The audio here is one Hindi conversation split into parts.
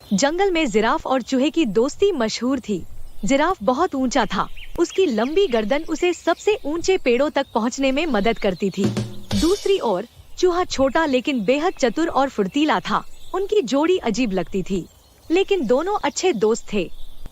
जंगल में जिराफ और चूहे की दोस्ती मशहूर थी। जिराफ बहुत ऊंचा था। उसकी लंबी गर्दन उसे सबसे ऊंचे पेड़ों तक पहुंचने में मदद करती थी। दूसरी ओर चूहा छोटा लेकिन बेहद चतुर और फुर्तीला था। उनकी जोड़ी अजीब लगती थी, लेकिन दोनों अच्छे दोस्त थे।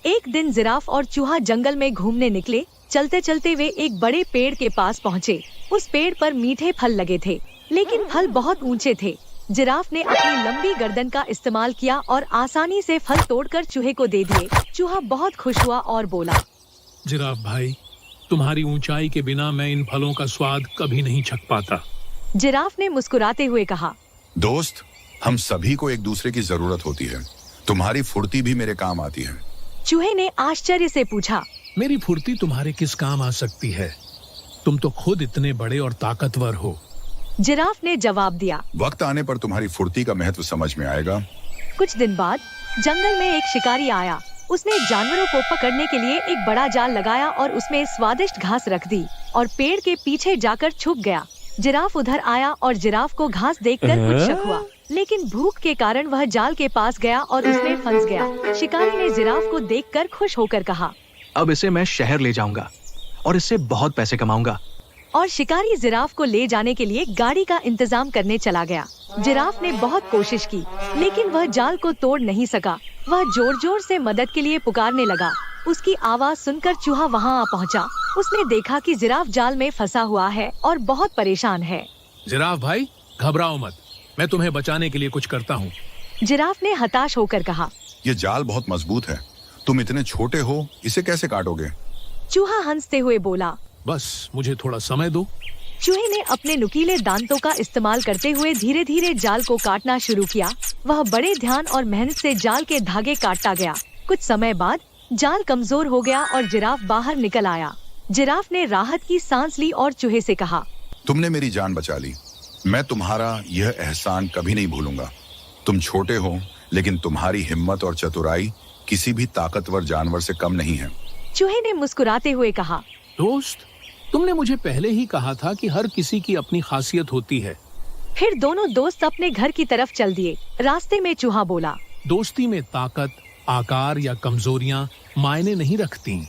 एक दिन जिराफ और चूहा जंगल में घूमने निकले। चलते चलते वे एक बड़े पेड़ के पास पहुँचे। उस पेड़ पर मीठे फल लगे थे, लेकिन फल बहुत ऊंचे थे। जिराफ ने अपनी लंबी गर्दन का इस्तेमाल किया और आसानी से फल तोड़कर चूहे को दे दिए। चूहा बहुत खुश हुआ और बोला, जिराफ भाई, तुम्हारी ऊंचाई के बिना मैं इन फलों का स्वाद कभी नहीं चख पाता। जिराफ ने मुस्कुराते हुए कहा, दोस्त, हम सभी को एक दूसरे की जरूरत होती है। तुम्हारी फुर्ती भी मेरे काम आती है। चूहे ने आश्चर्य से पूछा, मेरी फुर्ती तुम्हारे किस काम आ सकती है? तुम तो खुद इतने बड़े और ताकतवर हो। जिराफ ने जवाब दिया, वक्त आने पर तुम्हारी फुर्ती का महत्व समझ में आएगा। कुछ दिन बाद जंगल में एक शिकारी आया। उसने जानवरों को पकड़ने के लिए एक बड़ा जाल लगाया और उसमें स्वादिष्ट घास रख दी और पेड़ के पीछे जाकर छुप गया। जिराफ उधर आया और जिराफ को घास देखकर कुछ शक हुआ, लेकिन भूख के कारण वह जाल के पास गया और उसमें फंस गया। शिकारी ने जिराफ को देखकर खुश होकर कहा, अब इसे मैं शहर ले जाऊंगा और इससे बहुत पैसे कमाऊंगा। और शिकारी जिराफ को ले जाने के लिए गाड़ी का इंतजाम करने चला गया। जिराफ ने बहुत कोशिश की, लेकिन वह जाल को तोड़ नहीं सका। वह जोर जोर से मदद के लिए पुकारने लगा। उसकी आवाज सुनकर चूहा वहां आ पहुंचा। उसने देखा कि जिराफ जाल में फंसा हुआ है और बहुत परेशान है। जिराफ भाई, घबराओ मत, मैं तुम्हें बचाने के लिए कुछ करता हूँ। जिराफ ने हताश होकर कहा, ये जाल बहुत मजबूत है। तुम इतने छोटे हो, इसे कैसे काटोगे? चूहा हंसते हुए बोला, बस मुझे थोड़ा समय दो। चूहे ने अपने नुकीले दांतों का इस्तेमाल करते हुए धीरे धीरे जाल को काटना शुरू किया। वह बड़े ध्यान और मेहनत से जाल के धागे काटता गया। कुछ समय बाद जाल कमजोर हो गया और जिराफ बाहर निकल आया। जिराफ ने राहत की सांस ली और चूहे से कहा, तुमने मेरी जान बचा ली। मैं तुम्हारा यह एहसान कभी नहीं भूलूंगा। तुम छोटे हो, लेकिन तुम्हारी हिम्मत और चतुराई किसी भी ताकतवर जानवर से कम नहीं है। चूहे ने मुस्कुराते हुए कहा, दोस्त, तुमने मुझे पहले ही कहा था कि हर किसी की अपनी खासियत होती है। फिर दोनों दोस्त अपने घर की तरफ चल दिए। रास्ते में चूहा बोला, दोस्ती में ताकत, आकार या कमजोरियां मायने नहीं रखती।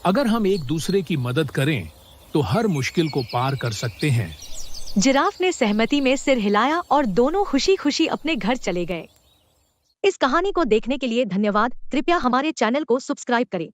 अगर हम एक दूसरे की मदद करें तो हर मुश्किल को पार कर सकते हैं। जिराफ ने सहमति में सिर हिलाया और दोनों खुशी खुशी अपने घर चले गए। इस कहानी को देखने के लिए धन्यवाद। कृपया हमारे चैनल को सब्सक्राइब करें।